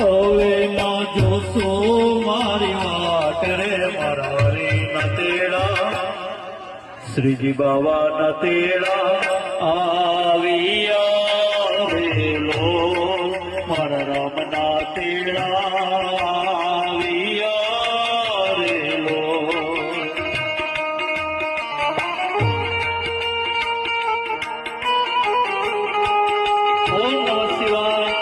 હવે ના જોશો મારી વાટ રે મારા હરી ના તેડા શ્રીજી બાવા ના તેડા આવ્યા રેલો મારા રામ ના તેડા આવ્યા રેલો ઓમ નમઃ શિવાય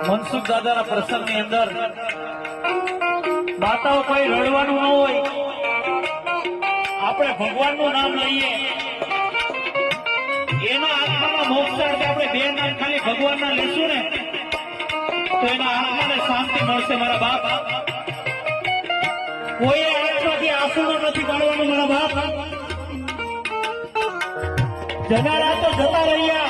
મનસુખ દાદાના પ્રસંગની અંદર માતાઓ કોઈ રડવાનું ન હોય, આપણે ભગવાનનું નામ લઈએ એના આત્મામાં મોક્ષ આપણે બે નામ ખાલી ભગવાનના લેશું ને તો એના આત્માને શાંતિ મળશે મારા બાપ. કોઈ આત્માથી આંસુનો નથી કાઢવાનું મારા બાપ. જનારા તો જતા રહ્યા,